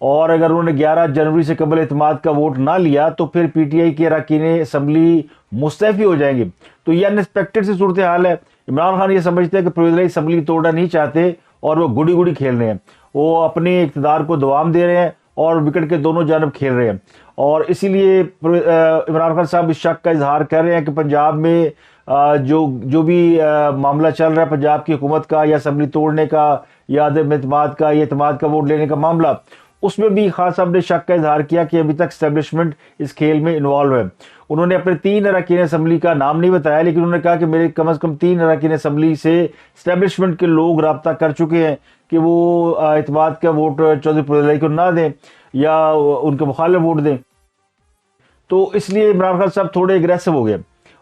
اور اگر انہوں نے 11 جنوری سے قبل اعتماد کا ووٹ نہ لیا تو پھر پی ٹی آئی کے اراکین اسمبلی مستعفی ہو جائیں گے. تو یہ ان ایکسپیکٹڈ سی صورتحال ہے. عمران خان یہ سمجھتے ہیں کہ پروویزنل اسمبلی توڑنا نہیں چاہتے اور وہ گڑی گڑی کھیل رہے ہیں, وہ اپنے اقتدار کو دوام دے رہے ہیں اور وکٹ کے دونوں جانب کھیل رہے ہیں. اور اسی لیے عمران خان صاحب اس شک کا اظہار کر رہے ہیں کہ پنجاب میں جو بھی معاملہ چل رہا ہے پنجاب کی حکومت کا, یا اسمبلی توڑنے کا, یا عدم اعتماد کا, یا اعتماد کا ووٹ لینے کا معاملہ, اس میں بھی خان صاحب نے شک کا اظہار کیا کہ ابھی تک اسٹیبلشمنٹ اس کھیل میں انوالو ہے. انہوں نے اپنے 3 اراکین اسمبلی کا نام نہیں بتایا, لیکن انہوں نے کہا کہ میرے کم از کم 3 اراکین اسمبلی سے اسٹیبلشمنٹ کے لوگ رابطہ کر چکے ہیں کہ وہ اعتماد کا ووٹ چودھری پرویز کو نہ دیں یا ان کے مخالف ووٹ دیں. تو اس لیے عمران خان صاحب تھوڑے اگریسو ہو گئے,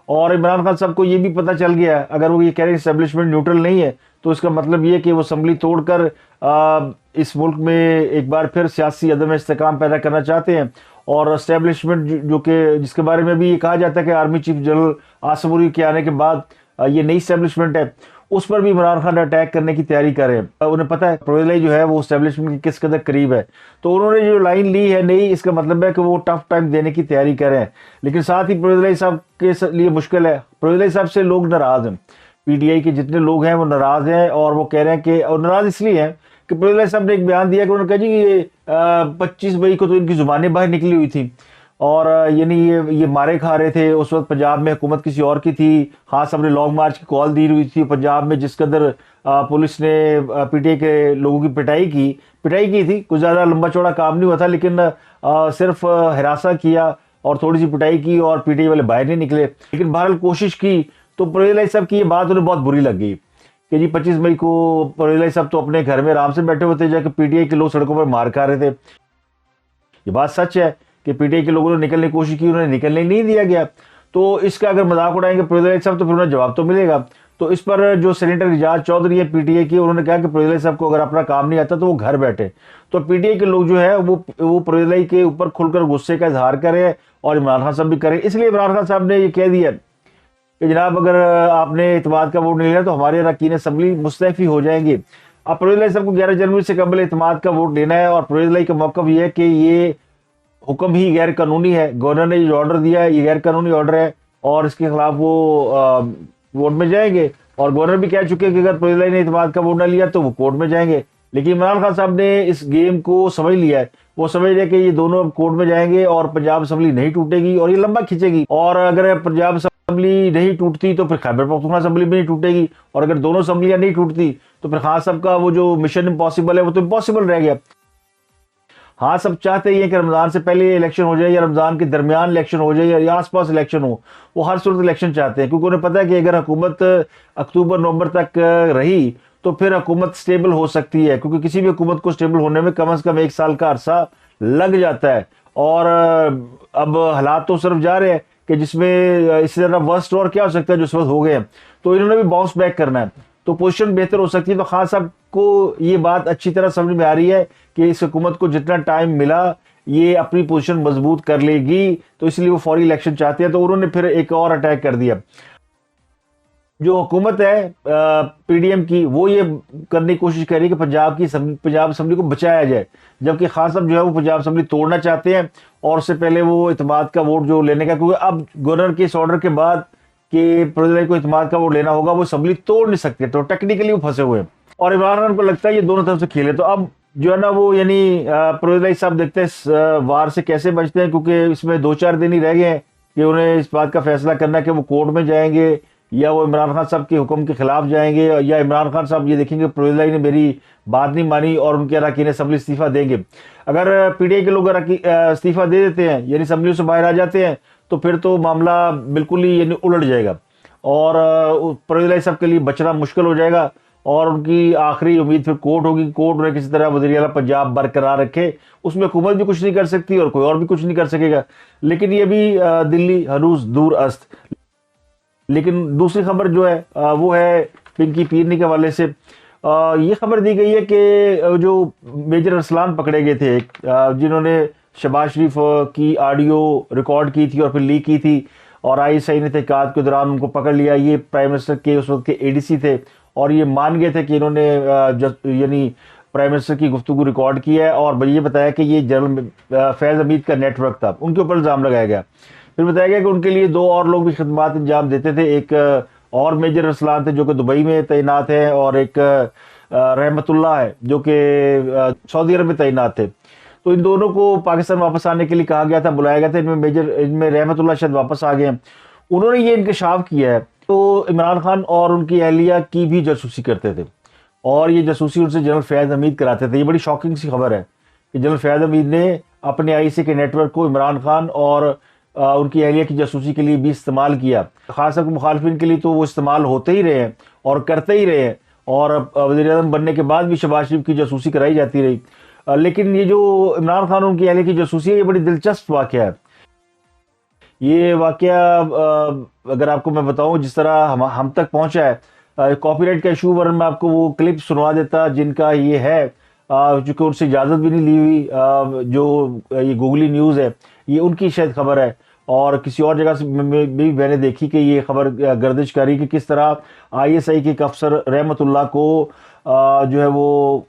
اور عمران خان صاحب کو یہ بھی پتہ چل گیا, اگر وہ یہ کہہ رہے ہیں اسٹیبلشمنٹ نیوٹرل نہیں ہے تو اس کا مطلب یہ کہ وہ اسمبلی توڑ کر اس ملک میں ایک بار پھر سیاسی عدم استحکام پیدا کرنا چاہتے ہیں. اور اسٹیبلشمنٹ جو کہ جس کے بارے میں بھی یہ کہا جاتا ہے کہ آرمی چیف جنرل عاصم عری کے آنے کے بعد یہ نئی اسٹیبلشمنٹ ہے, اس پر بھی عمران خان اٹیک کرنے کی تیاری کر رہے ہیں. انہیں پتہ ہے پروویز جو ہے وہ اسٹیبلشمنٹ کی کس قدر قریب ہے, تو انہوں نے جو لائن لی ہے نئی, اس کا مطلب ہے کہ وہ ٹف ٹائم دینے کی تیاری کر رہے ہیں. لیکن ساتھ ہی پروویز صاحب کے لیے مشکل ہے. پروویز صاحب سے لوگ ناراض ہیں, پی ٹی آئی کے جتنے لوگ ہیں وہ ناراض ہیں, اور وہ کہہ رہے ہیں کہ, اور ناراض اس لیے ہیں کہ پروویز صاحب نے ایک بیان دیا کہ انہوں نے کہا جی یہ 25 مئی کو تو ان کی زبانیں باہر نکلی ہوئی تھیں, اور یعنی یہ مارے کھا رہے تھے. اس وقت پنجاب میں حکومت کسی اور کی تھی, خاص صاحب نے لانگ مارچ کی کال دی ہوئی تھی. پنجاب میں جس قدر پولیس نے پی ٹی آئی کے لوگوں کی پٹائی کی تھی, کچھ زیادہ لمبا چوڑا کام نہیں ہوا تھا, لیکن صرف ہراساں کیا اور تھوڑی سی پٹائی کی اور پی ٹی آئی والے باہر نہیں نکلے. لیکن بہرحال کوشش کی. تو پروویز صاحب کی یہ بات انہیں بہت بری لگ گئی کہ جی 25 مئی کو پروویز صاحب تو اپنے گھر میں آرام سے بیٹھے ہوتے, جا کے پی ٹی آئی کے لوگ سڑکوں پر مار کھا رہے تھے. یہ بات سچ ہے کہ پی ٹی آئی کے لوگوں نے نکلنے کی کوشش کی, انہیں نکلنے نہیں دیا گیا. تو اس کا اگر مذاق اڑائیں گے پروویز صاحب تو پھر انہیں جواب تو ملے گا. تو اس پر جو سینیٹر اعجاز چودھری ہے پی ٹی آئی کی, انہوں نے کہا کہ پروویز صاحب کو اگر اپنا کام نہیں آتا تو وہ گھر بیٹھے. تو پی ٹی آئی کے لوگ جو ہے وہ پروویز کے اوپر کھل کر غصے کا اظہار کرے, اور عمران خان صاحب بھی کریں. اس لیے عمران خان صاحب نے یہ کہہ دیا کہ جناب اگر آپ نے اعتماد کا ووٹ نہیں لیا تو ہمارے اراکین اسمبلی مستعفی ہو جائیں گے. اب پروویز صاحب کو 11 جنوری سے قبل اعتماد کا ووٹ لینا ہے, اور پروویز کا موقف یہ ہے کہ یہ حکم ہی غیر قانونی ہے. گورنر نے جو آرڈر دیا ہے یہ غیر قانونی آرڈر ہے, اور اس کے خلاف وہ ووٹ میں جائیں گے. اور گورنر بھی کہہ چکے کہ اگر پروویز نے اعتماد کا ووٹ نہ لیا تو وہ کورٹ میں جائیں گے. لیکن عمران خان صاحب نے اس گیم کو سمجھ لیا ہے, وہ سمجھ رہے کہ یہ دونوں کورٹ میں جائیں گے اور پنجاب اسمبلی نہیں ٹوٹے گی اور یہ لمبا کھینچے گی. اور اگر پنجاب اسمبلی نہیں ٹوٹتی تو پھر خیبر پختونخوا اسمبلی بھی نہیں ٹوٹے گی, اور اگر دونوں اسمبلیاں نہیں ٹوٹتی تو پھر خان صاحب کا وہ جو مشن امپاسبل ہے وہ تو امپاسبل رہ گیا. ہاں سب چاہتے ہی ہیں کہ رمضان سے پہلے الیکشن ہو جائے یا رمضان کے درمیان الیکشن ہو جائے یا آس پاس الیکشن ہو, وہ ہر صورت الیکشن چاہتے ہیں, کیونکہ انہیں پتہ ہے کہ اگر حکومت اکتوبر نومبر تک رہی تو پھر حکومت سٹیبل ہو سکتی ہے, کیونکہ کسی بھی حکومت کو سٹیبل ہونے میں کم از کم 1 سال کا عرصہ لگ جاتا ہے. اور اب حالات تو صرف جا رہے ہیں کہ جس میں اس سے زیادہ ورسٹ اور کیا ہو سکتا ہے جو اس وقت ہو گئے ہیں, تو انہوں نے بھی باؤنس بیک کرنا ہے, تو پوزیشن بہتر ہو سکتی ہے. تو خان صاحب کو یہ بات اچھی طرح سمجھ میں آ رہی ہے کہ اس حکومت کو جتنا ٹائم ملا یہ اپنی پوزیشن مضبوط کر لے گی, تو اس لیے وہ فوری الیکشن چاہتے ہیں. تو انہوں نے پھر ایک اور اٹیک کر دیا. جو حکومت ہے پی ڈی ایم کی, وہ یہ کرنے کی کوشش کر رہی ہے کہ پنجاب اسمبلی کو بچایا جائے, جبکہ خان صاحب جو ہے وہ پنجاب اسمبلی توڑنا چاہتے ہیں, اور اس سے پہلے وہ اعتماد کا ووٹ جو لینے کا, کیونکہ اب گورنر کے اس آرڈر کے بعد کہ پروویز کو اعتماد کا ووٹ لینا ہوگا, وہ اسمبلی توڑ نہیں سکتے, تو ٹیکنیکلی وہ پھنسے ہوئے ہیں. اور عمران خان کو لگتا ہے یہ دونوں طرف سے کھیلے. تو اب جو ہے نا وہ یعنی پروویز صاحب دیکھتے ہیں اس وار سے کیسے بچتے ہیں, کیونکہ اس میں 2-4 دن ہی رہ گئے ہیں کہ انہیں اس بات کا فیصلہ کرنا ہے کہ وہ کورٹ میں جائیں گے یا وہ عمران خان صاحب کے حکم کے خلاف جائیں گے, یا عمران خان صاحب یہ دیکھیں گے پروویز نے میری بات نہیں مانی اور ان کے اراکین اسمبلی استعفیٰ دیں گے. اگر پی ٹی آئی کے لوگ استعفیٰ دے دیتے ہیں یعنی اسمبلی سے باہر آ جاتے ہیں تو پھر تو معاملہ بالکل ہی یعنی الٹ جائے گا, اور پروویز صاحب کے لیے بچنا مشکل ہو جائے گا, اور ان کی آخری امید پھر کورٹ ہوگی. کورٹ انہیں کسی طرح وزیر اعلیٰ پنجاب برقرار رکھے, اس میں حکومت بھی کچھ نہیں کر سکتی اور کوئی اور بھی کچھ نہیں کر سکے گا. لیکن یہ بھی دلی ہنوز دور است. لیکن دوسری خبر جو ہے وہ ہے پنکی پیرنی کے حوالے سے. یہ خبر دی گئی ہے کہ جو میجر ارسلان پکڑے گئے تھے جنہوں نے شہباز شریف کی آڈیو ریکارڈ کی تھی اور پھر لیک کی تھی, اور آئی ایس آئی نے تحقیقات کے دوران ان کو پکڑ لیا. یہ پرائم منسٹر کے اس وقت کے اے ڈی سی تھے, اور یہ مان گئے تھے کہ انہوں نے یعنی پرائم منسٹر کی گفتگو ریکارڈ کی ہے اور یہ بتایا کہ یہ جنرل فیض حمید کا نیٹ ورک تھا، ان کے اوپر الزام لگایا گیا۔ پھر بتایا گیا کہ ان کے لیے 2 اور لوگ بھی خدمات انجام دیتے تھے، ایک اور میجر ارسلان تھے جو کہ دبئی میں تعینات ہیں، اور ایک رحمت اللہ ہے جو کہ سعودی عرب میں تعینات تھے۔ تو ان دونوں کو پاکستان واپس آنے کے لیے کہا گیا تھا، بلایا گیا تھا۔ ان میں رحمت اللہ شاید واپس آ گئے ہیں۔ انہوں نے یہ انکشاف کیا ہے تو عمران خان اور ان کی اہلیہ کی بھی جاسوسی کرتے تھے، اور یہ جاسوسی ان سے جنرل فیض حمید کراتے تھے۔ یہ بڑی شاکنگ سی خبر ہے کہ جنرل فیض حمید نے اپنے آئی سی کے نیٹ ورک کو عمران خان اور ان کی اہلیہ کی جاسوسی کے لیے بھی استعمال کیا۔ خاص طور پر مخالفین کے لیے تو وہ استعمال ہوتے ہی رہے ہیں اور کرتے ہی رہے ہیں، اور وزیر اعظم بننے کے بعد بھی شہباز شریف کی جاسوسی کرائی جاتی رہی۔ لیکن یہ جو عمران خان ان کی اہلیہ کی جاسوسی ہے، یہ بڑی دلچسپ واقعہ ہے۔ یہ واقعہ اگر آپ کو میں بتاؤں جس طرح ہم تک پہنچا ہے، کاپی رائٹ کا ایشو، ورنہ میں آپ کو وہ کلپ سنوا دیتا جن کا یہ ہے، چونکہ ان سے اجازت بھی نہیں لی ہوئی۔ جو یہ گوگلی نیوز ہے، یہ ان کی شاید خبر ہے، اور کسی اور جگہ سے بھی میں نے دیکھی کہ یہ خبر گردش کری کہ کس طرح آئی ایس آئی کے ایک افسر رحمت اللہ کو جو ہے وہ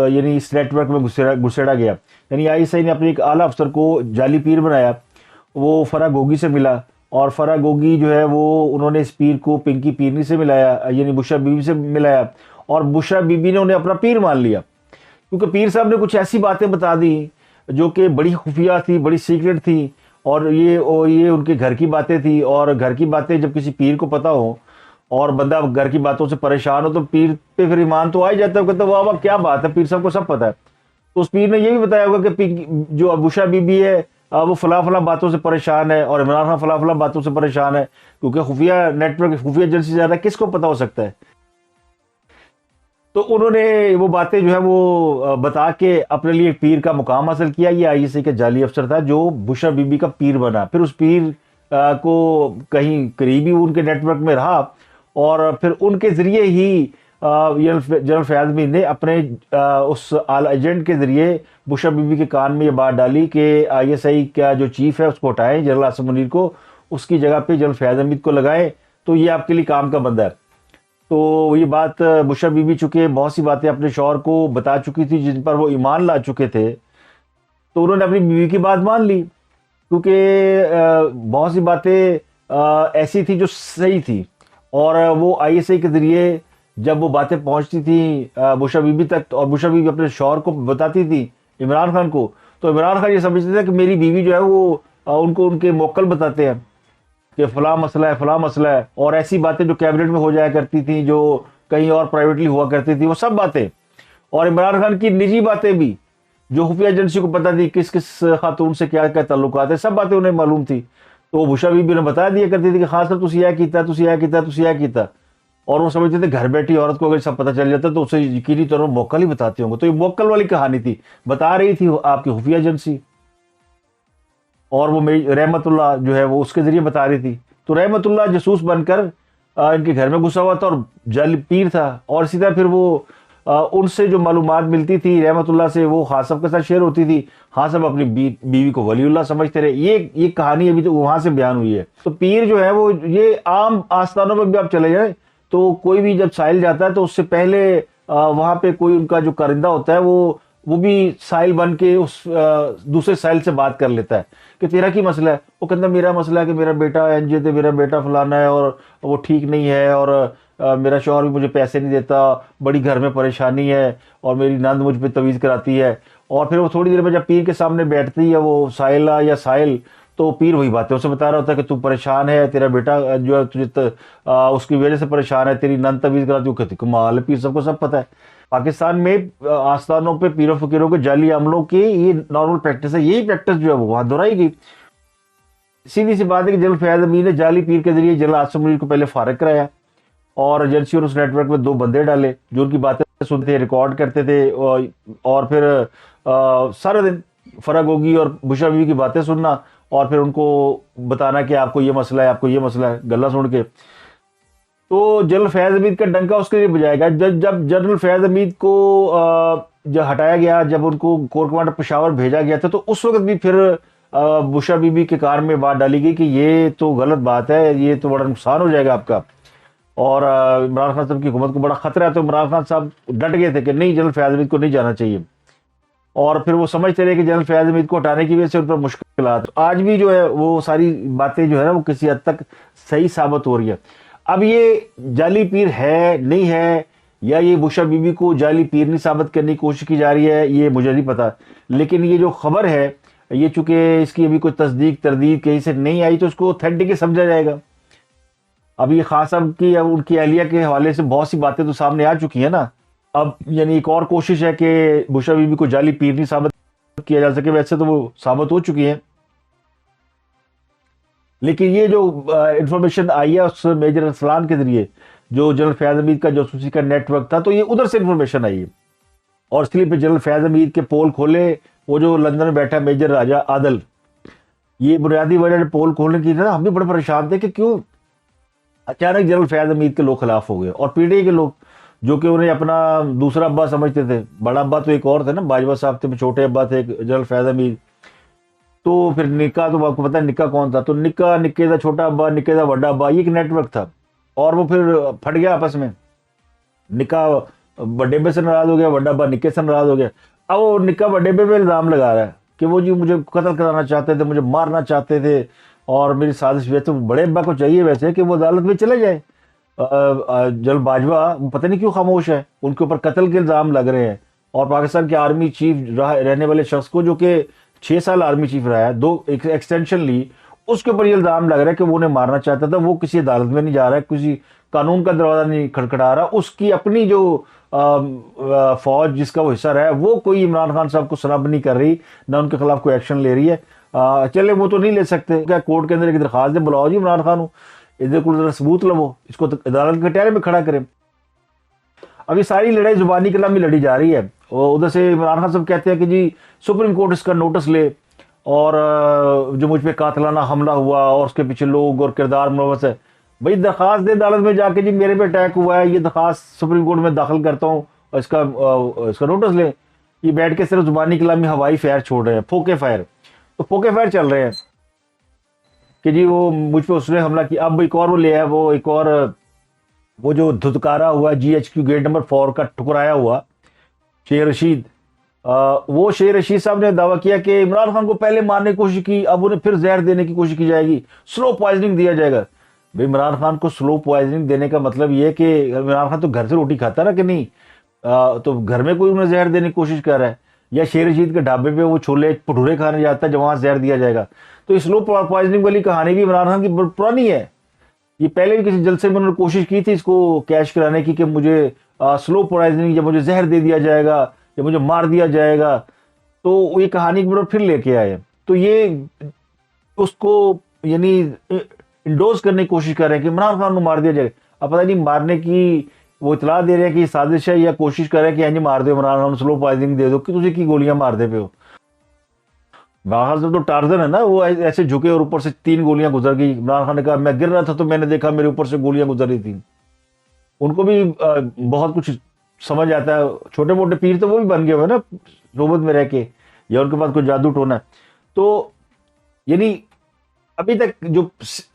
یعنی اس نیٹ ورک میں گھسیڑا گیا۔ یعنی آئی ایس آئی نے اپنے ایک اعلیٰ افسر کو جعلی پیر بنایا۔ وہ فرح گوگی سے ملا، اور فرح گوگی جو ہے وہ انہوں نے اس پیر کو پنکی پیرنی سے ملایا، یعنی بشرا بی بی سے ملایا، اور بشرا بی بی نے انہیں اپنا پیر مان لیا، کیونکہ پیر صاحب نے کچھ ایسی باتیں بتا دی جو کہ بڑی خفیہ تھی، بڑی سیکرٹ تھی، اور یہ ان کے گھر کی باتیں تھی۔ اور گھر کی باتیں جب کسی پیر کو پتہ ہو اور بندہ گھر کی باتوں سے پریشان ہو تو پیر پہ پھر ایمان تو آ ہی جاتا ہے، کہتا ہے واہ واہ کیا بات ہے، پیر صاحب کو سب پتہ ہے۔ تو اس پیر نے یہ بھی بتایا ہوگا کہ جو بشرا بی بی ہے وہ فلاں فلاں باتوں سے پریشان ہے، اور عمران خان فلاں فلاں باتوں سے پریشان ہے، کیونکہ خفیہ نیٹ ورک، خفیہ ایجنسی سے زیادہ کس کو پتہ ہو سکتا ہے۔ تو انہوں نے وہ باتیں جو ہے وہ بتا کے اپنے لیے پیر کا مقام حاصل کیا۔ یہ آئی ایس آئی کا جعلی افسر تھا جو بشرا بی بی کا پیر بنا، پھر اس پیر کو کہیں قریبی ان کے نیٹ ورک میں رہا، اور پھر ان کے ذریعے ہی جنرل فیاض حمید نے اپنے اس اعلی ایجنٹ کے ذریعے بشرا بی بی کے کان میں یہ بات ڈالی کہ آئی ایس آئی کا جو چیف ہے اس کو ہٹائیں، جنرل عاصم منیر کو، اس کی جگہ پہ جنرل فیاض حمید کو لگائیں، تو یہ آپ کے لیے کام کا بندہ ہے۔ تو یہ بات بشرا بی بی چونکہ بہت سی باتیں اپنے شوہر کو بتا چکی تھی جن پر وہ ایمان لا چکے تھے، تو انہوں نے اپنی بیوی کی بات مان لی، کیونکہ بہت سی باتیں ایسی تھی جو صحیح تھی، اور وہ آئی ایس آئی کے ذریعے جب وہ باتیں پہنچتی تھیں بشرا بی بی تک، اور بشرا بی بی اپنے شوہر کو بتاتی تھی عمران خان کو، تو عمران خان یہ سمجھتے تھے کہ میری بیوی جو ہے وہ ان کو ان کے موکل بتاتے ہیں کہ فلاں مسئلہ ہے، فلاں مسئلہ ہے، اور ایسی باتیں جو کیبنٹ میں ہو جایا کرتی تھیں، جو کہیں اور پرائیویٹلی ہوا کرتی تھی، وہ سب باتیں، اور عمران خان کی نجی باتیں بھی جو خفیہ ایجنسی کو پتہ تھی کس کس خاتون سے کیا کیا تعلقات ہیں، سب باتیں انہیں معلوم تھی۔ تو وہ بشرا بی بی نے بتا دیا کرتی تھی کہ خاص طور تسی یہ کیتا، تسی یہ کیتا، تسی یہ کیتا، اور وہ سمجھتے تھے گھر بیٹھی عورت کو اگر سب پتہ چل جاتا تو اسے یقینی طور پر موکل ہی بتاتے ہوں گے۔ تو یہ موکل والی کہانی تھی، بتا رہی تھی آپ کی خفیہ ایجنسی، اور وہ رحمت اللہ جو ہے وہ اس کے ذریعے بتا رہی تھی۔ تو رحمت اللہ جاسوس بن کر ان کے گھر میں گھسا ہوا تھا، اور جعلی پیر تھا، اور اسی طرح پھر وہ ان سے جو معلومات ملتی تھی رحمت اللہ سے وہ خان صاحب کے ساتھ شیئر ہوتی تھی، خان صاحب اپنی بیوی کو ولی اللہ سمجھتے رہے۔ یہ کہانی ابھی تو وہاں سے بیان ہوئی ہے۔ تو پیر جو ہے وہ یہ عام آستانوں میں بھی آپ چلے جائیں تو کوئی بھی جب سائل جاتا ہے تو اس سے پہلے وہاں پہ کوئی ان کا جو کرندہ ہوتا ہے وہ بھی سائل بن کے اس دوسرے سائل سے بات کر لیتا ہے کہ تیرا کی مسئلہ ہے۔ وہ کہتا ہے میرا مسئلہ ہے کہ میرا بیٹا انجد ہے، میرا بیٹا فلانا ہے، اور وہ ٹھیک نہیں ہے، اور میرا شوہر بھی مجھے پیسے نہیں دیتا، بڑی گھر میں پریشانی ہے، اور میری نند مجھ پہ تویز کراتی ہے۔ اور پھر وہ تھوڑی دیر میں جب پیر کے سامنے بیٹھتی ہے وہ سائلہ یا سائل، تو پیر وہی باتیں اسے بتا رہا ہوتا ہے کہ تو پریشان ہے، تیرا بیٹا جو ہے تجھے اس کی وجہ سے پریشان ہے، تیری نند تویز کراتی ہے۔ کہتی کمال ہے، پیر صاحب کو سب پتہ ہے۔ پاکستان میں آستانوں پہ پیروں فقیروں کے جعلی عملوں کی یہ نارمل پریکٹس ہے، یہی پریکٹس جو ہے وہ وہاں دہرائی گئی۔ سیدھی سی بات ہے کہ جنرل فیاض حمید نے جعلی پیر کے ذریعے جنرل عاصم منیر کو پہلے فارغ کرایا، اور ایجنسی اور اس نیٹ ورک میں 2 بندے ڈالے جو ان کی باتیں سنتے تھے، ریکارڈ کرتے تھے، اور پھر سارے دن فرح گوگی اور بشرا بیوی کی باتیں سننا، اور پھر ان کو بتانا کہ آپ کو یہ مسئلہ ہے، آپ کو یہ مسئلہ ہے، گلا سن کے۔ تو جنرل فیاض حمید کا ڈنکا اس کے لیے بجائے گا جب جنرل فیاض حمید کو جب ہٹایا گیا، جب ان کو کور کمانڈر پشاور بھیجا گیا تھا، تو اس وقت بھی پھر بشرا بی بی کے کار میں بات ڈالی گئی کہ یہ تو غلط بات ہے، یہ تو بڑا نقصان ہو جائے گا آپ کا۔ اور عمران خان صاحب کی حکومت کو بڑا خطرہ ہے، تو عمران خان صاحب ڈٹ گئے تھے کہ نہیں، جنرل فیاض حمید کو نہیں جانا چاہیے، اور پھر وہ سمجھتے رہے کہ جنرل فیاض حمید کو ہٹانے کی وجہ سے ان پر مشکلات، آج بھی جو ہے وہ ساری باتیں جو ہے نا وہ کسی حد تک صحیح ثابت ہو رہی ہے۔ اب یہ جعلی پیر ہے نہیں ہے، یا یہ بشرا بی بی کو جعلی پیر نہیں ثابت کرنے کی کوشش کی جا رہی ہے، یہ مجھے نہیں پتا، لیکن یہ جو خبر ہے یہ چونکہ اس کی ابھی کوئی تصدیق تردید کہیں سے نہیں آئی تو اس کو اوتھینٹک ہی سمجھا جائے گا۔ اب یہ خان صاحب کی اب ان کی اہلیہ کے حوالے سے بہت سی باتیں تو سامنے آ چکی ہیں نا، اب یعنی ایک اور کوشش ہے کہ بشرا بی بی کو جعلی پیر نہیں ثابت کیا جا سکے، ویسے تو وہ ثابت ہو چکی ہیں، لیکن یہ جو انفارمیشن آئی ہے اس میجر ارسلان کے ذریعے، جو جنرل فیاض حمید کا جاسوسی کا نیٹ ورک تھا، تو یہ ادھر سے انفارمیشن آئی ہے، اور اس کے لیے پھر جنرل فیاض حمید کے پول کھولے وہ جو لندن میں بیٹھا میجر راجہ عادل، یہ بنیادی وجہ پول کھولنے کی نا، ہم بھی بڑے پریشان تھے کہ کیوں اچانک جنرل فیاض حمید کے لوگ خلاف ہو گئے، اور پی ڈی اے کے لوگ جو کہ انہیں اپنا دوسرا ابا سمجھتے تھے، بڑا ابا تو ایک اور تھے نا، باجوہ صاحب تھے، چھوٹے ابا تھے جنرل فیاض حمید، تو پھر نکا تو آپ کو پتا ہے نکا کون تھا، تو نکا نکے دا چھوٹا ابا، نکے دا بڑا ابا، یہ ایک نیٹ ورک تھا، اور وہ پھر پھٹ گیا آپس میں، نکا بڑے ابے سے ناراض ہو گیا، بڑا ابا نکے سے ناراض ہو گیا، اب وہ نکا بڑے ابے پہ الزام لگا رہا ہے کہ وہ جی مجھے قتل کرانا چاہتے تھے، مجھے مارنا چاہتے تھے، اور میری سازش ویسے بڑے ابا کو چاہیے ویسے کہ وہ عدالت میں چلے جائے، جنرل باجوہ پتہ نہیں کیوں خاموش ہے، ان کے اوپر قتل کے الزام لگ رہے ہیں، اور پاکستان کے آرمی چیف رہنے والے شخص کو جو کہ 6 سال آرمی چیف رہا ہے، 2 ایکسٹینشن لی، اس کے اوپر یہ الزام لگ رہا ہے کہ وہ انہیں مارنا چاہتا تھا، وہ کسی عدالت میں نہیں جا رہا ہے، کسی قانون کا دروازہ نہیں کھٹکھٹا رہا، اس کی اپنی جو فوج جس کا وہ حصہ رہا ہے وہ کوئی عمران خان صاحب کو سنب نہیں کر رہی، نہ ان کے خلاف کوئی ایکشن لے رہی ہے، چلے وہ تو نہیں لے سکتے، کیا کورٹ کے اندر ایک درخواست دے، بلاؤ جی عمران خان ادھر کو ذرا ثبوت لو، اس کو عدالت کے کٹہرے میں کھڑا کریں۔ اب یہ ساری لڑائی زبانی کلام میں لڑی جا رہی ہے، ادھر سے عمران خان صاحب کہتے ہیں کہ جی سپریم کورٹ اس کا نوٹس لے، اور جو مجھ پہ قاتلانہ حملہ ہوا اور اس کے پیچھے لوگ اور کردار ملوث ہے، بھائی درخواست دے عدالت میں جا کے جی میرے پہ اٹیک ہوا ہے، یہ درخواست سپریم کورٹ میں داخل کرتا ہوں، اور اس کا نوٹس لیں۔ یہ بیٹھ کے صرف زبانی کلام میں ہوائی فائر چھوڑ رہے ہیں، پھوکے فائر، تو پھوکے فائر چل رہے ہیں کہ جی وہ مجھ پہ اس نے حملہ کیا۔ اب ایک اور وہ لیا ہے، وہ ایک اور وہ جو دھتکارا ہوا G H Q gate number 4 کا ٹھکرایا ہوا شیر رشید، وہ شیر رشید صاحب نے دعویٰ کیا کہ عمران خان کو پہلے مارنے کی کوشش کی، اب انہیں پھر زہر دینے کی کوشش کی جائے گی، سلو پوائزننگ دیا جائے گا۔ بھائی عمران خان کو سلو پوائزننگ دینے کا مطلب یہ ہے کہ عمران خان تو گھر سے روٹی کھاتا نا کہ نہیں، تو گھر میں کوئی انہیں زہر دینے کی کوشش کر رہا ہے، یا شیر رشید کے ڈھابے پہ وہ چھولے بھٹورے کھانے جاتا ہے جب وہاں زہر دیا جائے گا، تو سلو پوائزننگ والی کہانی بھی عمران خان کی پرانی ہے۔ یہ پہلے بھی کسی جلسے میں انہوں نے کوشش کی تھی اس کو کیش کرانے کی کہ مجھے سلو پوائزننگ، یا مجھے زہر دے دیا جائے گا، یا مجھے مار دیا جائے گا، تو یہ کہانی ایک بار پھر لے کے آئے، تو یہ اس کو یعنی انڈوز کرنے کی کوشش کر رہے ہیں کہ عمران خان کو مار دیا جائے، اب پتہ نہیں مارنے کی وہ اطلاع دے رہے ہیں کہ یہ سازش ہے، یا کوشش کر رہے ہیں کہ ہاں جی مار دو عمران خان، سلو پوائزننگ دے دو کہ تجھے کی گولیاں مار دے پہ ہو۔ باہر سے تو ٹارزن ہے نا، وہ ایسے جھکے اور اوپر سے 3 گولیاں گزر گئی، عمران خان نے کہا میں گر رہا تھا تو میں نے دیکھا میرے اوپر سے گولیاں گزر رہی تھیں۔ ان کو بھی بہت کچھ سمجھ آتا ہے، چھوٹے موٹے پیر تو وہ بھی بن گئے ہوئے نا صحبت میں رہ کے، یا ان کے پاس کوئی جادو ٹونا ہے، تو یعنی ابھی تک جو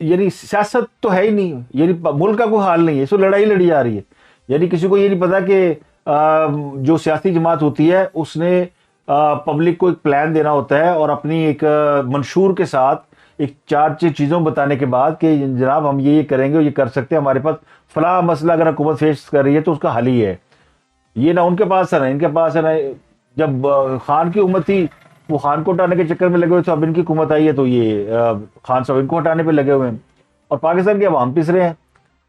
یعنی سیاست تو ہے ہی نہیں، یعنی ملک کا کوئی حال نہیں ہے، اس کو لڑائی لڑی جا رہی ہے، یعنی کسی کو یہ نہیں پتا کہ جو سیاسی جماعت ہوتی ہے اس نے پبلک کو ایک پلان دینا ہوتا ہے، اور اپنی ایک منشور کے ساتھ ایک 4 چیزوں بتانے کے بعد کہ جناب ہم یہ کریں گے اور یہ کر سکتے ہیں، ہمارے پاس فلاں مسئلہ اگر حکومت فیس کر رہی ہے تو اس کا حل ہی ہے، یہ نہ ان کے پاس ہے نہ ان کے پاس ہے، نہ جب خان کی حکومت تھی وہ خان کو ہٹانے کے چکر میں لگے ہوئے تھے، اب ان کی حکومت آئی ہے تو یہ خان صاحب ان کو ہٹانے پہ لگے ہوئے ہیں، اور پاکستان کے عوام پس رہے ہیں،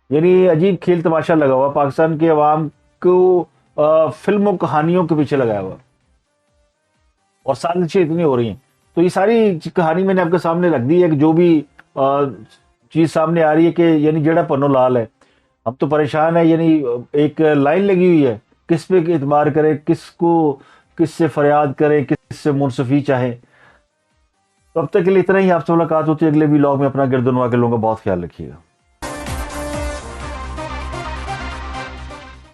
یعنی عجیب کھیل تماشا لگا ہوا پاکستان کے عوام کو فلموں کہانیوں کے پیچھے لگایا ہوا، اور سازشیں اتنی ہو رہی ہیں، تو یہ ساری کہانی میں نے آپ کے سامنے رکھ دی ہے کہ جو بھی چیز سامنے آ رہی ہے کہ یعنی جڑا پنو لال ہے، اب تو پریشان ہے، یعنی ایک لائن لگی ہوئی ہے کس پہ اعتبار کرے، کس سے فریاد کرے، کس سے منصفی چاہے۔ تو اب تک کے لیے اتنا ہی، آپ سے ملاقات ہوتی ہے اگلے ولاگ میں، اپنا گردنوا کے لوگوں کا بہت خیال رکھیے گا۔